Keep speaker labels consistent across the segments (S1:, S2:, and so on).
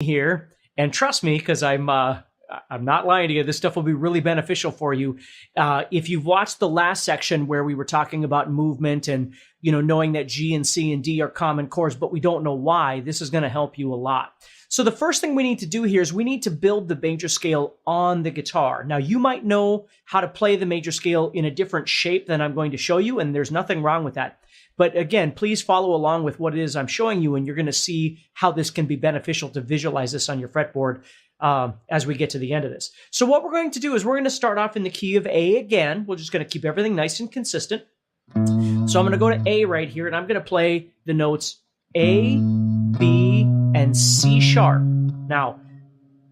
S1: here, and trust me, because I'm not lying to you. This stuff will be really beneficial for you. If you've watched the last section where we were talking about movement and knowing that G and C and D are common chords, but we don't know why, this is going to help you a lot. So the first thing we need to do here is we need to build the major scale on the guitar. Now, you might know how to play the major scale in a different shape than I'm going to show you, and there's nothing wrong with that. But again, please follow along with what it is I'm showing you, and you're going to see how this can be beneficial to visualize this on your fretboard as we get to the end of this. So what we're going to do is we're going to start off in the key of A again. We're just going to keep everything nice and consistent. So I'm going to go to A right here, and I'm going to play the notes A, B, and C sharp. Now,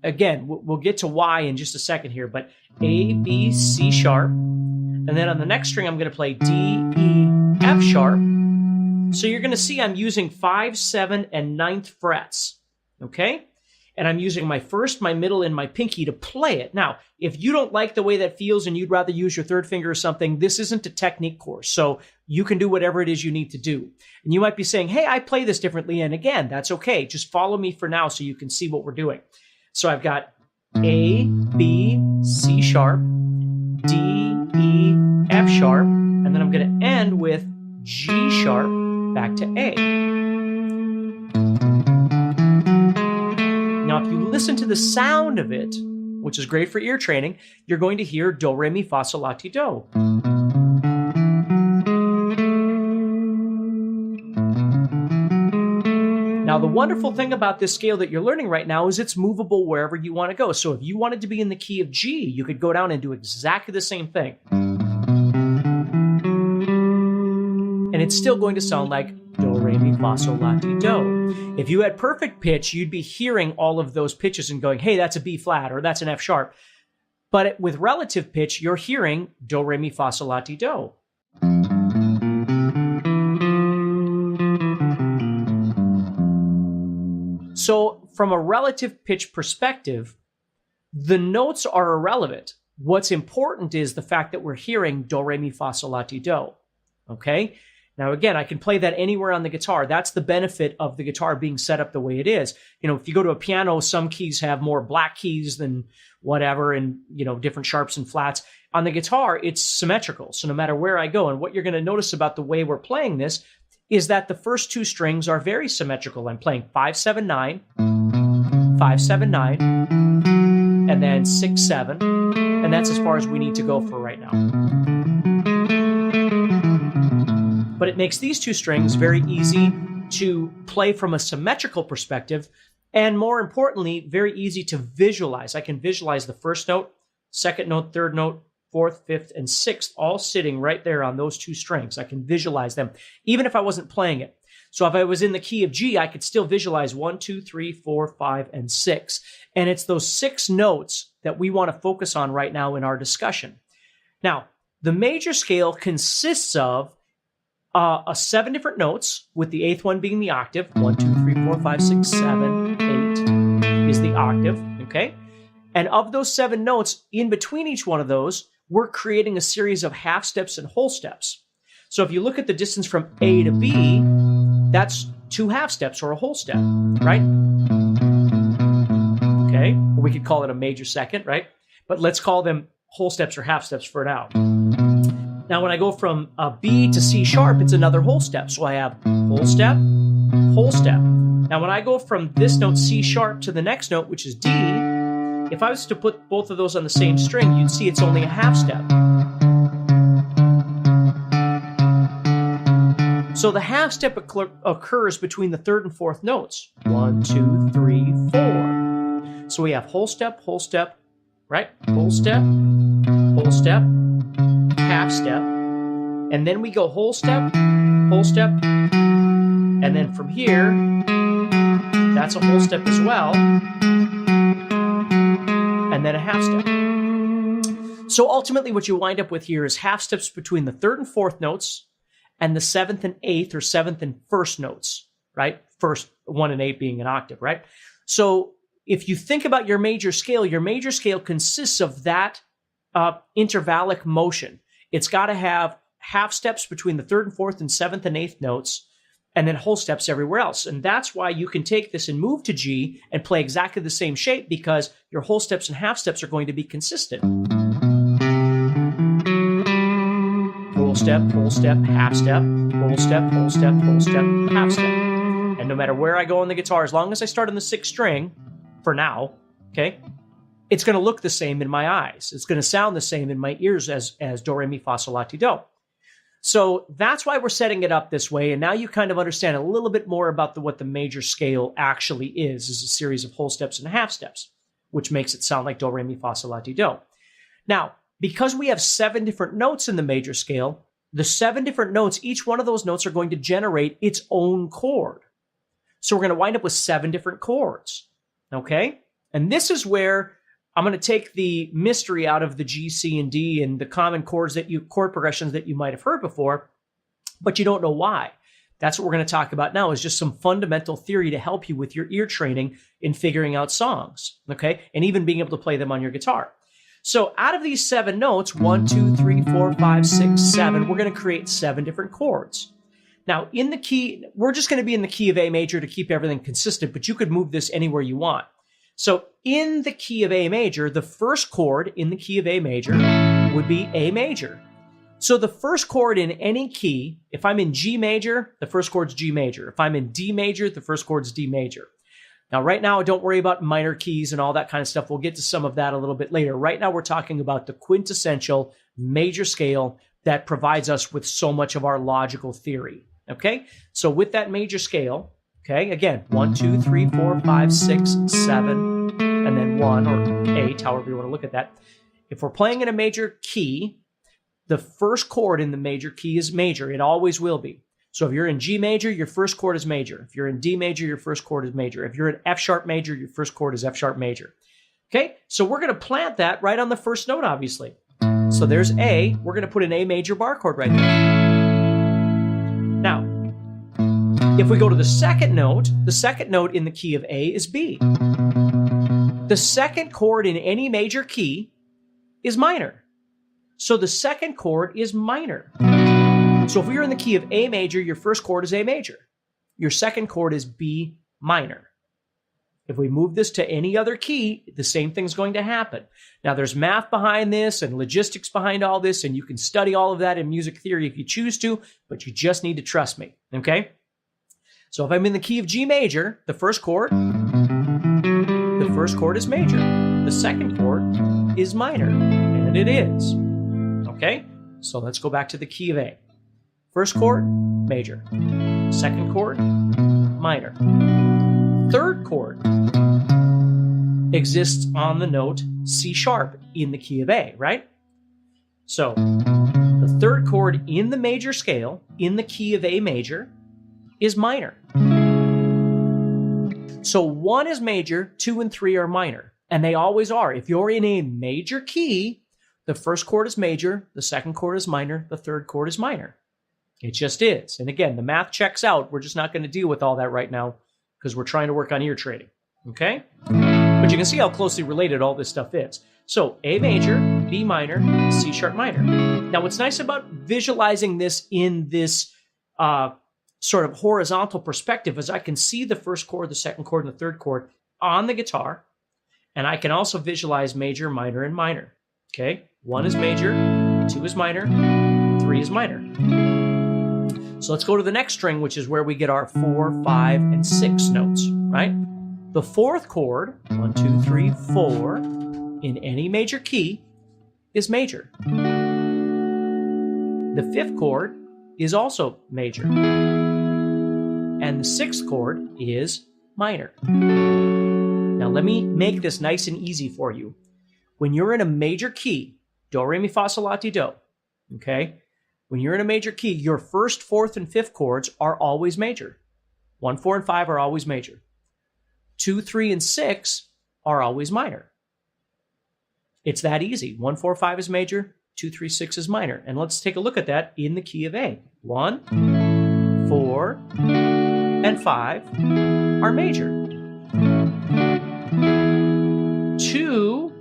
S1: again, we'll get to Y in just a second here, but A, B, C sharp. And then on the next string, I'm going to play D, E, F sharp. So you're going to see I'm using 5, 7, and 9th frets, okay? And I'm using my first, my middle, and my pinky to play it. Now, if you don't like the way that feels and you'd rather use your third finger or something, this isn't a technique course. So you can do whatever it is you need to do. And you might be saying, hey, I play this differently. And again, that's okay. Just follow me for now so you can see what we're doing. So I've got A, B, C sharp, D, E, F sharp, and then I'm going to end with G sharp back to A. Now, if you listen to the sound of it, which is great for ear training, you're going to hear do, re, mi, fa, sol, la, ti, do. Now, the wonderful thing about this scale that you're learning right now is it's movable wherever you want to go. So if you wanted to be in the key of G, you could go down and do exactly the same thing. And it's still going to sound like do, re, mi, fa, sol, la, ti, do. If you had perfect pitch, you'd be hearing all of those pitches and going, hey, that's a B flat or that's an F sharp. But with relative pitch, you're hearing do, re, mi, fa, sol, la, ti, do. So from a relative pitch perspective, the notes are irrelevant. What's important is the fact that we're hearing do, re, mi, fa, sol, la, ti, do. Okay? Now, again, I can play that anywhere on the guitar. That's the benefit of the guitar being set up the way it is. If you go to a piano, some keys have more black keys than whatever and, different sharps and flats. On the guitar, it's symmetrical. So no matter where I go, and what you're going to notice about the way we're playing this is that the first two strings are very symmetrical. I'm playing 5, 7, 9, 5, 7, 9, and then 6, 7. And that's as far as we need to go for right now. But it makes these two strings very easy to play from a symmetrical perspective, and more importantly, very easy to visualize. I can visualize the first note, second note, third note, fourth, fifth, and sixth, all sitting right there on those two strings. I can visualize them, even if I wasn't playing it. So if I was in the key of G, I could still visualize 1, 2, 3, 4, 5, and 6. And it's those 6 notes that we want to focus on right now in our discussion. Now, the major scale consists of 7 different notes, with the 8th one being the octave. 1, 2, 3, 4, 5, 6, 7, 8 is the octave, okay? And of those 7 notes, in between each one of those, we're creating a series of half steps and whole steps. So if you look at the distance from A to B, that's 2 half steps or a whole step, right? Okay, or we could call it a major second, right? But let's call them whole steps or half steps for now. Now, when I go from B to C sharp, it's another whole step. So I have whole step, whole step. Now, when I go from this note C sharp to the next note, which is D, if I was to put both of those on the same string, you'd see it's only a half step. So the half step occurs between the 3rd and 4th notes. 1, 2, 3, 4. So we have whole step, right? Whole step, half step, and then we go whole step, and then from here, that's a whole step as well, and then a half step. So ultimately what you wind up with here is half steps between the 3rd and 4th notes and the 7th and 8th or 7th and 1st notes, right? First, 1 and 8 being an octave, right? So if you think about your major scale consists of that intervallic motion. It's got to have half steps between the 3rd and 4th and 7th and 8th notes, and then whole steps everywhere else. And that's why you can take this and move to G and play exactly the same shape, because your whole steps and half steps are going to be consistent. Whole step, half step, whole step, half step. And no matter where I go on the guitar, as long as I start on the 6th string, for now, okay, it's going to look the same in my eyes. It's going to sound the same in my ears as do, re, mi, fa, sol, la, ti, do. So that's why we're setting it up this way. And now you kind of understand a little bit more about what the major scale actually is a series of whole steps and half steps, which makes it sound like do, re, mi, fa, sol, la, ti, do. Now, because we have 7 different notes in the major scale, the 7 different notes, each one of those notes are going to generate its own chord. So we're going to wind up with 7 different chords, okay? And this is where I'm going to take the mystery out of the G, C, and D and the common chord progressions that you might have heard before, but you don't know why. That's what we're going to talk about now, is just some fundamental theory to help you with your ear training in figuring out songs, okay? And even being able to play them on your guitar. So out of these 7 notes, 1, 2, 3, 4, 5, 6, 7, we're going to create 7 different chords. Now, in the key, we're just going to be in the key of A major to keep everything consistent, but you could move this anywhere you want. So in the key of A major, the first chord in the key of A major would be A major. So the first chord in any key, if I'm in G major, the first chord's G major. If I'm in D major, the first chord's D major. Now, right now, don't worry about minor keys and all that kind of stuff. We'll get to some of that a little bit later. Right now, we're talking about the quintessential major scale that provides us with so much of our logical theory. Okay? So with that major scale, okay, again, 1, 2, 3, 4, 5, 6, 7, and then 1 or 8, however you want to look at that. If we're playing in a major key, the first chord in the major key is major. It always will be. So if you're in G major, your first chord is major. If you're in D major, your first chord is major. If you're in F sharp major, your first chord is F sharp major. Okay, so we're going to plant that right on the first note, obviously. So there's A. We're going to put an A major bar chord right there. Now, if we go to the second note in the key of A is B. The second chord in any major key is minor. So the second chord is minor. So if we are in the key of A major, your first chord is A major. Your second chord is B minor. If we move this to any other key, the same thing's going to happen. Now, there's math behind this and logistics behind all this, and you can study all of that in music theory if you choose to, but you just need to trust me, okay? So if I'm in the key of G major, the first chord is major. The second chord is minor, and it is, okay? So let's go back to the key of A. First chord, major. Second chord, minor. Third chord exists on the note C sharp in the key of A, right? So the third chord in the major scale, in the key of A major, is minor. So 1 is major, 2 and 3 are minor, and they always are. If you're in a major key, the first chord is major, the second chord is minor, the third chord is minor. It just is. And again, the math checks out. We're just not going to deal with all that right now because we're trying to work on ear training, okay? But you can see how closely related all this stuff is. So A major, B minor, C sharp minor. Now, what's nice about visualizing this in this sort of horizontal perspective is I can see the first chord, the second chord, and the third chord on the guitar, and I can also visualize major, minor, and minor, okay? 1 is major, 2 is minor, 3 is minor. So let's go to the next string, which is where we get our 4, 5, and 6 notes, right? The fourth chord, 1, 2, 3, 4, in any major key is major. The fifth chord is also major. And the sixth chord is minor. Now let me make this nice and easy for you. When you're in a major key, do, re, mi, fa, sol, la, ti, do, okay? When you're in a major key, your first, fourth, and fifth chords are always major. 1, 4, and 5 are always major. 2, 3, and 6 are always minor. It's that easy. 1, 4, 5 is major. 2, 3, 6 is minor. And let's take a look at that in the key of A. 1, 4, and 5 are major. 2,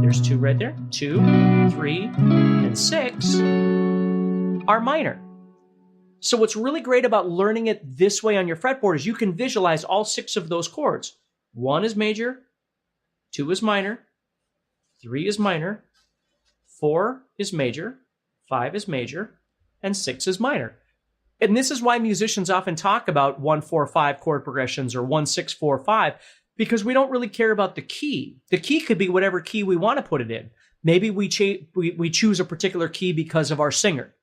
S1: there's 2 right there. 2, 3, and 6 are minor. So what's really great about learning it this way on your fretboard is you can visualize all 6 of those chords. 1 is major, 2 is minor, 3 is minor, 4 is major, 5 is major, and 6 is minor. And this is why musicians often talk about 1-4-5 chord progressions or 1-6-4-5, because we don't really care about the key. The key could be whatever key we want to put it in. Maybe we choose a particular key because of our singer.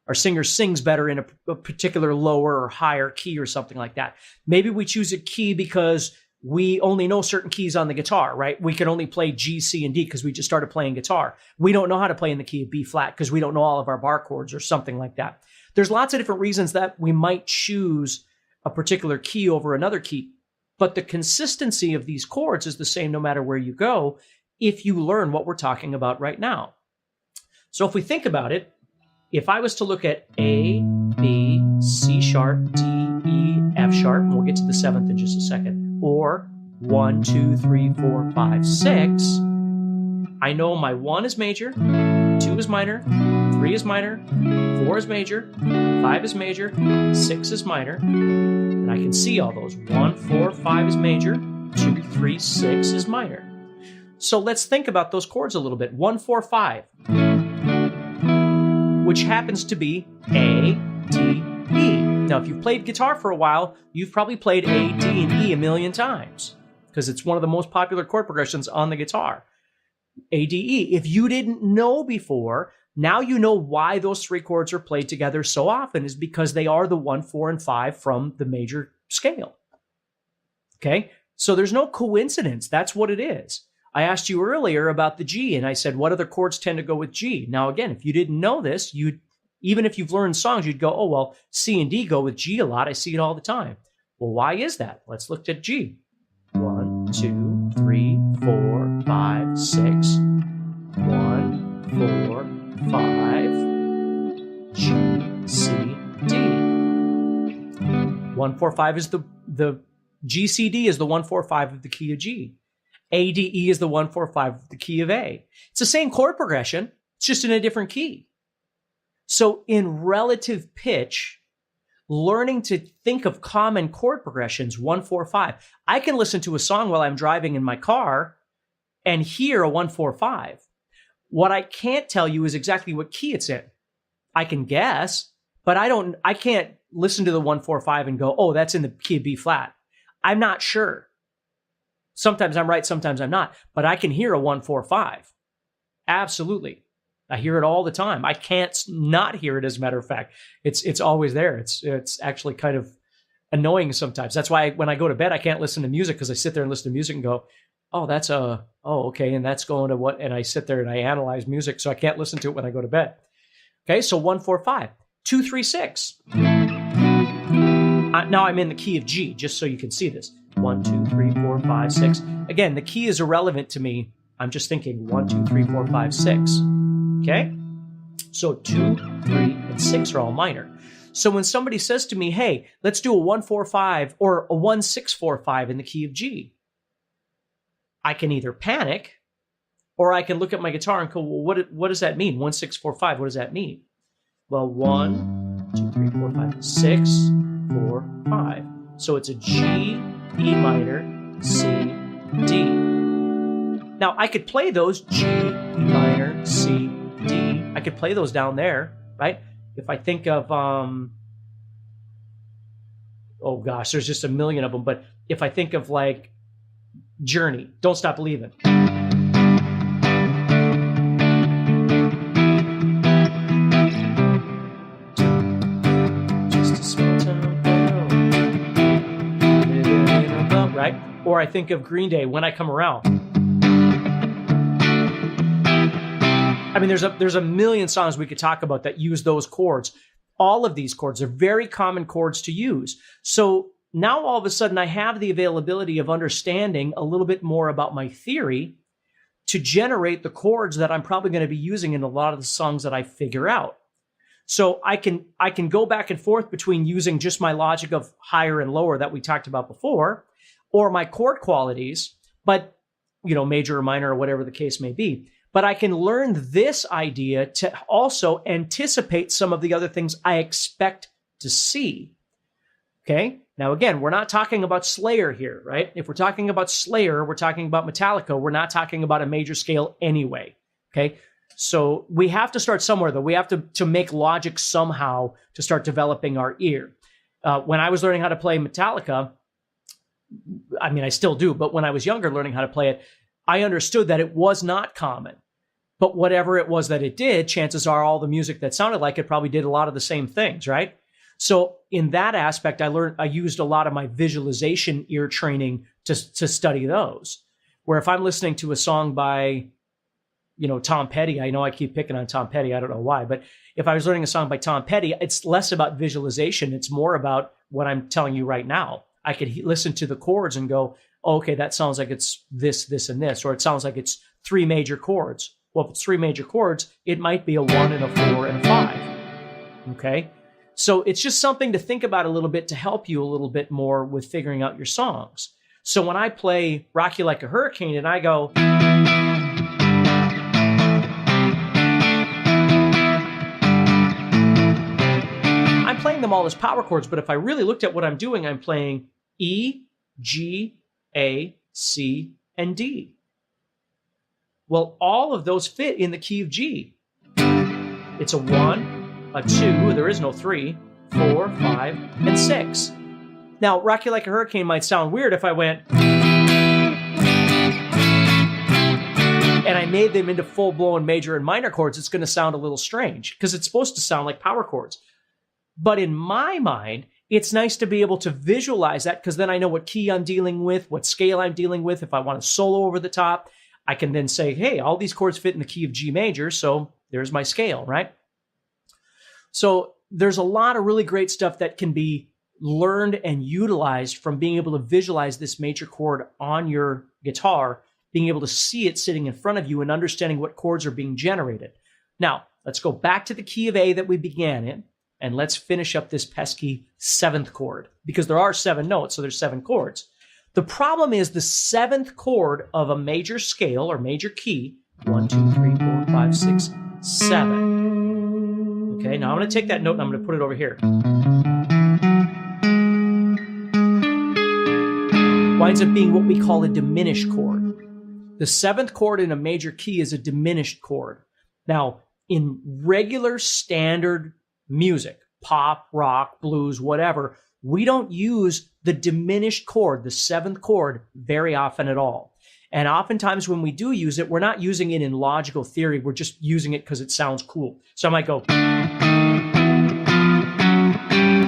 S1: Our singer sings better in a particular lower or higher key or something like that. Maybe we choose a key because we only know certain keys on the guitar, right? We can only play G, C, and D because we just started playing guitar. We don't know how to play in the key of B flat because we don't know all of our bar chords or something like that. There's lots of different reasons that we might choose a particular key over another key, but the consistency of these chords is the same no matter where you go if you learn what we're talking about right now. So if we think about it, if I was to look at A, B, C sharp, D, E, F sharp, and we'll get to the 7th in just a second, or 1, 2, 3, 4, 5, 6, I know my 1 is major, 2 is minor, 3 is minor, 4 is major, 5 is major, 6 is minor, and I can see all those. 1, 4, 5 is major, 2, 3, 6 is minor. So let's think about those chords a little bit. 1, 4, 5, which happens to be A, D, E. Now, if you've played guitar for a while, you've probably played A, D, and E a million times because it's one of the most popular chord progressions on the guitar. A, D, E. If you didn't know before, now you know why those 3 chords are played together so often is because they are the 1, 4, and 5 from the major scale. Okay? So there's no coincidence. That's what it is. I asked you earlier about the G, and I said, what other chords tend to go with G? Now, again, if you didn't know this, even if you've learned songs, you'd go, oh, well, C and D go with G a lot. I see it all the time. Well, why is that? Let's look at G. 1, 2, 3, 4, 5, 6. 1, 4, 5. G, C, D. 1, 4, 5 is the G, C, D is the 1, 4, 5 of the key of G. A, D, E is the 1, 4, 5 of the key of A. It's the same chord progression. It's just in a different key. So in relative pitch, learning to think of common chord progressions, 1, 4, 5. I can listen to a song while I'm driving in my car and hear a 1, 4, 5. What I can't tell you is exactly what key it's in. I can guess, but I can't listen to the 1, 4, 5 and go, oh, that's in the key of B flat. I'm not sure. Sometimes I'm right, sometimes I'm not, but I can hear a 1, 4, 5. Absolutely. I hear it all the time. I can't not hear it, as a matter of fact. It's always there. It's actually kind of annoying sometimes. That's why when I go to bed, I can't listen to music because I sit there and listen to music and go, oh, that's okay, and that's going to what? And I sit there and I analyze music, so I can't listen to it when I go to bed. Okay, so 1, 4, 5. 2, 3, 6. Now I'm in the key of G, just so you can see this. 1, 2, 3, 4, 5, 6. Again, the key is irrelevant to me. I'm just thinking 1, 2, 3, 4, 5, 6. Okay? So 2, 3, and 6 are all minor. So when somebody says to me, hey, let's do a 1, 4, 5 or a 1, 6, 4, 5 in the key of G, I can either panic or I can look at my guitar and go, well, what does that mean? 1, 6, 4, 5, what does that mean? Well, 1, 2, 3, 4, 5, 6, 4, 5. So it's a G, E minor, C, D. Now, I could play those G, E minor, C, D. I could play those down there, right? If I think of, oh gosh, there's just a million of them. But if I think of like Journey, Don't Stop Believing. Just a small town girl, living in a bump, right? Or I think of Green Day, When I Come Around. I mean, there's a million songs we could talk about that use those chords. All of these chords are very common chords to use. So now all of a sudden I have the availability of understanding a little bit more about my theory to generate the chords that I'm probably going to be using in a lot of the songs that I figure out. So I can go back and forth between using just my logic of higher and lower that we talked about before, or my chord qualities, but major or minor or whatever the case may be. But I can learn this idea to also anticipate some of the other things I expect to C. Okay. Now, again, we're not talking about Slayer here, right? If we're talking about Slayer, we're talking about Metallica. We're not talking about a major scale anyway. Okay. So we have to start somewhere, though. We have to make logic somehow to start developing our ear. When I was learning how to play Metallica, I mean, I still do, but when I was younger learning how to play it, I understood that it was not common. But whatever it was that it did, chances are all the music that sounded like it probably did a lot of the same things, right? So in that aspect, I used a lot of my visualization ear training to study those. Where if I'm listening to a song by, Tom Petty, I know I keep picking on Tom Petty, I don't know why, but if I was learning a song by Tom Petty, it's less about visualization. It's more about what I'm telling you right now. I could listen to the chords and go, oh, okay, that sounds like it's this, this, and this, or it sounds like it's 3 major chords. Well, if it's 3 major chords, it might be a 1 and a 4 and a 5. Okay? So it's just something to think about a little bit to help you a little bit more with figuring out your songs. So when I play Rock You Like a Hurricane and I go, I'm playing them all as power chords, but if I really looked at what I'm doing, I'm playing E, G, A, C, and D. Well, all of those fit in the key of G. It's a 1, a 2, there is no 3, 4, 5, and 6. Now, Rock You Like a Hurricane might sound weird if I went and I made them into full-blown major and minor chords. It's going to sound a little strange because it's supposed to sound like power chords. But in my mind, it's nice to be able to visualize that because then I know what key I'm dealing with, what scale I'm dealing with. If I want to solo over the top, I can then say, hey, all these chords fit in the key of G major, so there's my scale, right? So there's a lot of really great stuff that can be learned and utilized from being able to visualize this major chord on your guitar, being able to see it sitting in front of you and understanding what chords are being generated. Now, let's go back to the key of A that we began in, and let's finish up this pesky 7th chord, because there are 7 notes, so there's 7 chords. The problem is the 7th chord of a major scale or major key, 1, 2, 3, 4, 5, 6, 7. Okay, now I'm going to take that note and I'm going to put it over here. Winds up being what we call a diminished chord. The 7th chord in a major key is a diminished chord. Now, in regular standard music, pop, rock, blues, whatever, we don't use the diminished chord, the 7th chord, very often at all. And oftentimes when we do use it, we're not using it in logical theory. We're just using it because it sounds cool. So I might go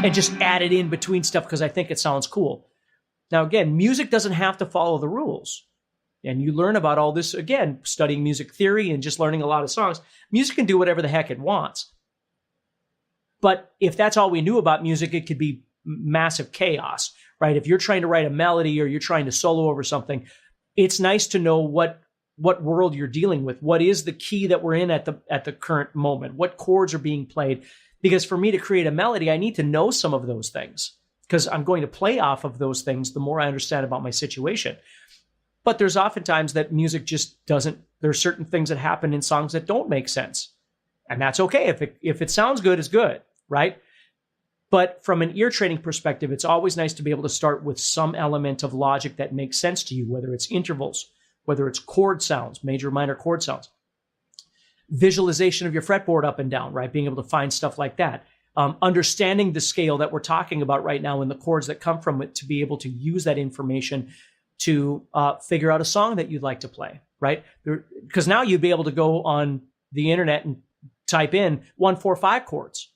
S1: and just add it in between stuff because I think it sounds cool. Now, again, music doesn't have to follow the rules. And you learn about all this, again, studying music theory and just learning a lot of songs. Music can do whatever the heck it wants. But if that's all we knew about music, it could be massive chaos, right? If you're trying to write a melody or you're trying to solo over something, it's nice to know what world you're dealing with. What is the key that we're in at the current moment? What chords are being played? Because for me to create a melody, I need to know some of those things because I'm going to play off of those things the more I understand about my situation. But there's oftentimes that music just doesn't, there's certain things that happen in songs that don't make sense. And that's okay. If it sounds good, it's good, right? But from an ear training perspective, it's always nice to be able to start with some element of logic that makes sense to you, whether it's intervals, whether it's chord sounds, major, minor chord sounds, visualization of your fretboard up and down, right? Being able to find stuff like that. Understanding the scale that we're talking about right now and the chords that come from it to be able to use that information to figure out a song that you'd like to play, right? Because now you'd be able to go on the internet and type in 1-4-5 chords,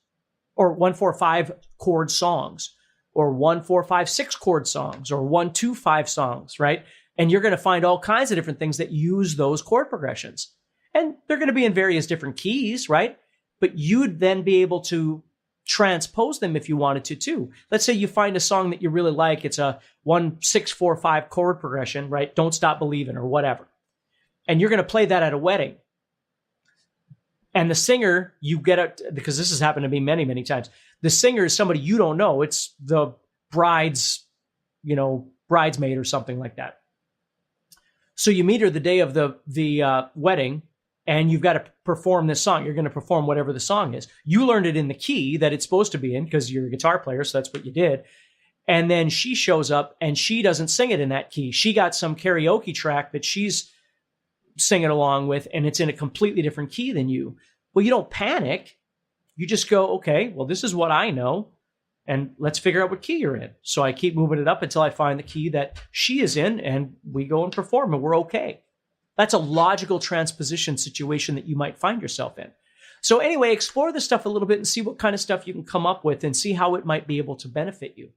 S1: or 1-4-5 chord songs, or 1-4-5-6 chord songs, or 1-2-5 songs, right? And you're going to find all kinds of different things that use those chord progressions. And they're going to be in various different keys, right? But you'd then be able to transpose them if you wanted to too. Let's say you find a song that you really like. It's a 1-6-4-5 chord progression, right? Don't Stop Believin' or whatever. And you're going to play that at a wedding. And the singer, you get it, because this has happened to me many, many times. The singer is somebody you don't know. It's the bridesmaid or something like that. So you meet her the day of the wedding, and you've got to perform this song. You're going to perform whatever the song is. You learned it in the key that it's supposed to be in because you're a guitar player, so that's what you did. And then she shows up and she doesn't sing it in that key. She got some karaoke track that she's singing along with, and it's in a completely different key than you. Well, you don't panic. You just go, okay, well, this is what I know, and let's figure out what key you're in. So I keep moving it up until I find the key that she is in, and we go and perform, and we're okay. That's a logical transposition situation that you might find yourself in. So anyway, explore this stuff a little bit and see what kind of stuff you can come up with and see how it might be able to benefit you.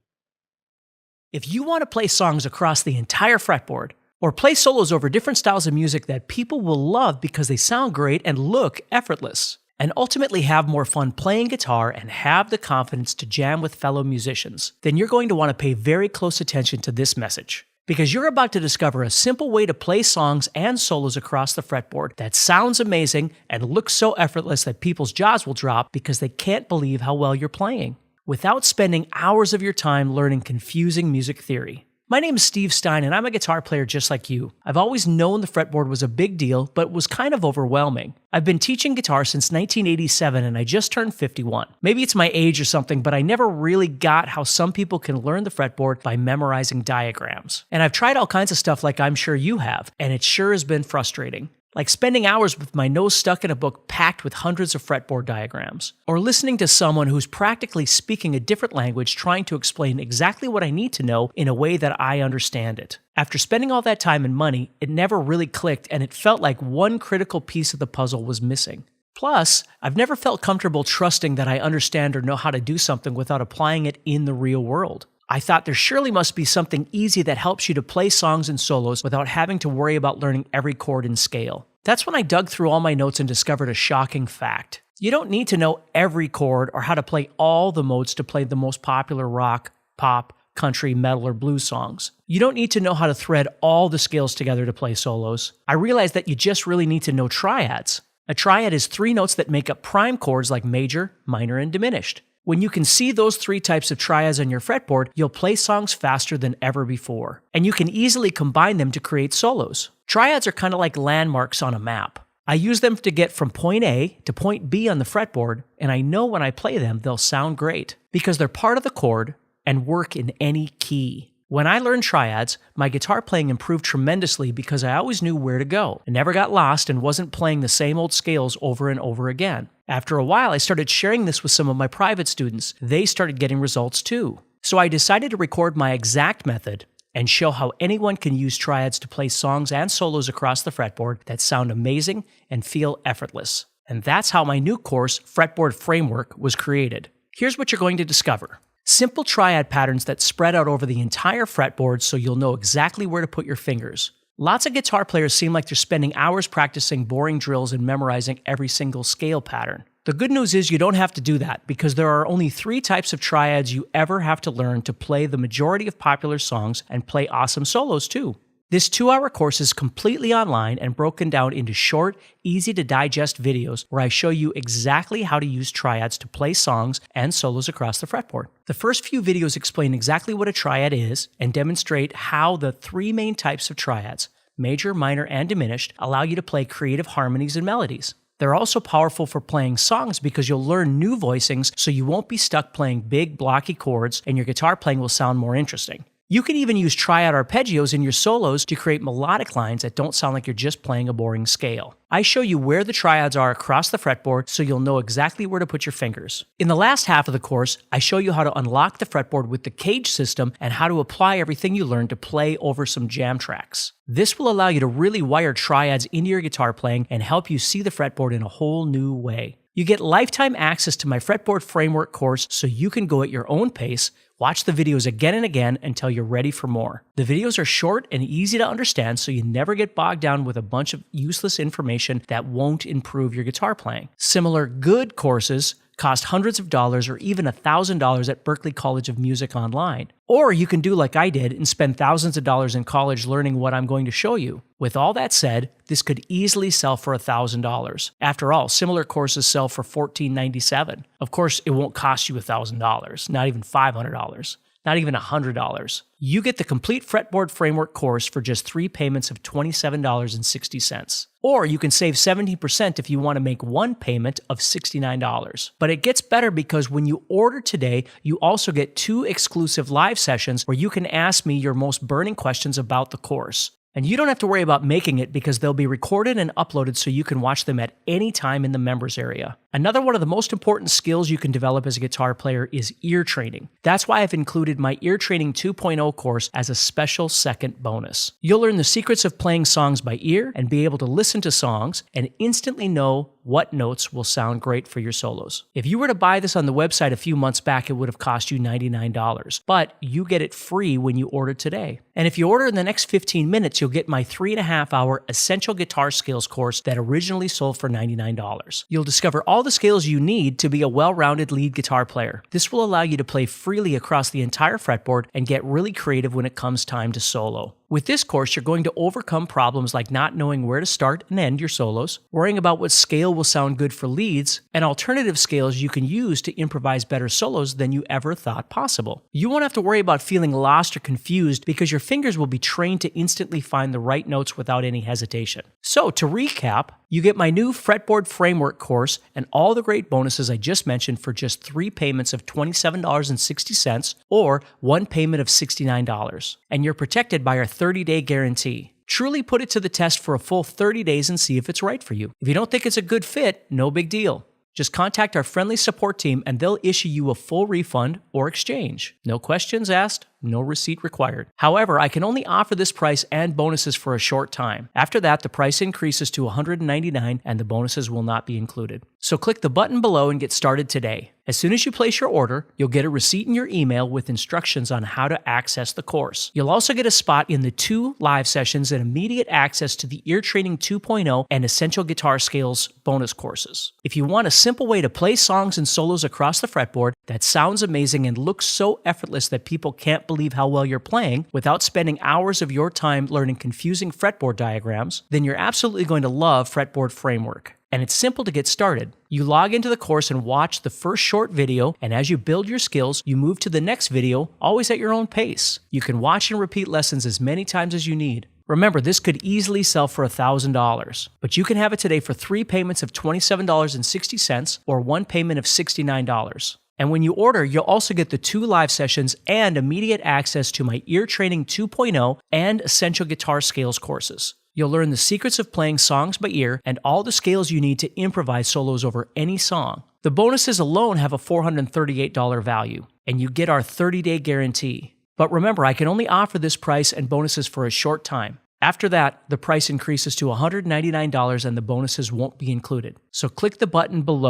S1: If you want to play songs across the entire fretboard, or play solos over different styles of music that people will love because they sound great and look effortless, and ultimately have more fun playing guitar and have the confidence to jam with fellow musicians, then you're going to want to pay very close attention to this message. Because you're about to discover a simple way to play songs and solos across the fretboard that sounds amazing and looks so effortless that people's jaws will drop because they can't believe how well you're playing, without spending hours of your time learning confusing music theory. My name is Steve Stine, and I'm a guitar player just like you. I've always known the fretboard was a big deal, but was kind of overwhelming. I've been teaching guitar since 1987, and I just turned 51. Maybe it's my age or something, but I never really got how some people can learn the fretboard by memorizing diagrams. And I've tried all kinds of stuff like I'm sure you have, and it sure has been frustrating. Like spending hours with my nose stuck in a book packed with hundreds of fretboard diagrams, or listening to someone who's practically speaking a different language trying to explain exactly what I need to know in a way that I understand it. After spending all that time and money, it never really clicked, and it felt like one critical piece of the puzzle was missing. Plus, I've never felt comfortable trusting that I understand or know how to do something without applying it in the real world. I thought there surely must be something easy that helps you to play songs and solos without having to worry about learning every chord and scale. That's when I dug through all my notes and discovered a shocking fact. You don't need to know every chord or how to play all the modes to play the most popular rock, pop, country, metal, or blues songs. You don't need to know how to thread all the scales together to play solos. I realized that you just really need to know triads. A triad is 3 notes that make up prime chords like major, minor, and diminished. When you can see those 3 types of triads on your fretboard, you'll play songs faster than ever before. And you can easily combine them to create solos. Triads are kind of like landmarks on a map. I use them to get from point A to point B on the fretboard, and I know when I play them, they'll sound great because they're part of the chord and work in any key. When I learned triads, my guitar playing improved tremendously because I always knew where to go. I never got lost and wasn't playing the same old scales over and over again. After a while, I started sharing this with some of my private students. They started getting results too. So I decided to record my exact method and show how anyone can use triads to play songs and solos across the fretboard that sound amazing and feel effortless. And that's how my new course, Fretboard Framework, was created. Here's what you're going to discover. Simple triad patterns that spread out over the entire fretboard so you'll know exactly where to put your fingers. Lots of guitar players seem like they're spending hours practicing boring drills and memorizing every single scale pattern. The good news is you don't have to do that because there are only 3 types of triads you ever have to learn to play the majority of popular songs and play awesome solos too. This 2-hour course is completely online and broken down into short, easy-to-digest videos where I show you exactly how to use triads to play songs and solos across the fretboard. The first few videos explain exactly what a triad is and demonstrate how the 3 main types of triads, major, minor, and diminished, allow you to play creative harmonies and melodies. They're also powerful for playing songs because you'll learn new voicings so you won't be stuck playing big, blocky chords and your guitar playing will sound more interesting. You can even use triad arpeggios in your solos to create melodic lines that don't sound like you're just playing a boring scale. I show you where the triads are across the fretboard so you'll know exactly where to put your fingers. In the last half of the course, I show you how to unlock the fretboard with the cage system and how to apply everything you learned to play over some jam tracks. This will allow you to really wire triads into your guitar playing and help you see the fretboard in a whole new way. You get lifetime access to my Fretboard Framework course so you can go at your own pace, watch the videos again and again until you're ready for more. The videos are short and easy to understand so you never get bogged down with a bunch of useless information that won't improve your guitar playing. Similar good courses cost hundreds of dollars or even $1,000 at Berklee College of Music online. Or you can do like I did and spend thousands of dollars in college learning what I'm going to show you. With all that said, this could easily sell for $1,000. After all, similar courses sell for $1,497. Of course, it won't cost you $1,000, not even $500. not even $100. You get the complete Fretboard Framework course for just 3 payments of $27.60. Or you can save 70% if you want to make one payment of $69. But it gets better because when you order today, you also get 2 exclusive live sessions where you can ask me your most burning questions about the course. And you don't have to worry about making it because they'll be recorded and uploaded so you can watch them at any time in the members area. Another one of the most important skills you can develop as a guitar player is ear training. That's why I've included my Ear Training 2.0 course as a special second bonus. You'll learn the secrets of playing songs by ear and be able to listen to songs and instantly know what notes will sound great for your solos. If you were to buy this on the website a few months back, it would have cost you $99, but you get it free when you order today. And if you order in the next 15 minutes, you'll get my 3.5-hour Essential Guitar Skills course that originally sold for $99. You'll discover all the skills you need to be a well-rounded lead guitar player. This will allow you to play freely across the entire fretboard and get really creative when it comes time to solo. With this course, you're going to overcome problems like not knowing where to start and end your solos, worrying about what scale will sound good for leads, and alternative scales you can use to improvise better solos than you ever thought possible. You won't have to worry about feeling lost or confused because your fingers will be trained to instantly find the right notes without any hesitation. So, to recap, you get my new Fretboard Framework course and all the great bonuses I just mentioned for just 3 payments of $27.60 or one payment of $69. And you're protected by our 30-day guarantee. Truly put it to the test for a full 30 days and see if it's right for you. If you don't think it's a good fit, no big deal. Just contact our friendly support team and they'll issue you a full refund or exchange. No questions asked, no receipt required. However, I can only offer this price and bonuses for a short time. After that, the price increases to $199 and the bonuses will not be included. So click the button below and get started today. As soon as you place your order, you'll get a receipt in your email with instructions on how to access the course. You'll also get a spot in the 2 live sessions and immediate access to the Ear Training 2.0 and Essential Guitar Skills bonus courses. If you want a simple way to play songs and solos across the fretboard that sounds amazing and looks so effortless that people can't believe how well you're playing without spending hours of your time learning confusing fretboard diagrams, then you're absolutely going to love Fretboard Framework. And it's simple to get started. You log into the course and watch the first short video, and as you build your skills, you move to the next video, always at your own pace. You can watch and repeat lessons as many times as you need. Remember, this could easily sell for $1,000, but you can have it today for 3 payments of $27.60 or one payment of $69. And when you order, you'll also get the 2 live sessions and immediate access to my Ear Training 2.0 and Essential Guitar Scales courses. You'll learn the secrets of playing songs by ear and all the scales you need to improvise solos over any song. The bonuses alone have a $438 value, and you get our 30-day guarantee. But remember, I can only offer this price and bonuses for a short time. After that, the price increases to $199 and the bonuses won't be included. So click the button below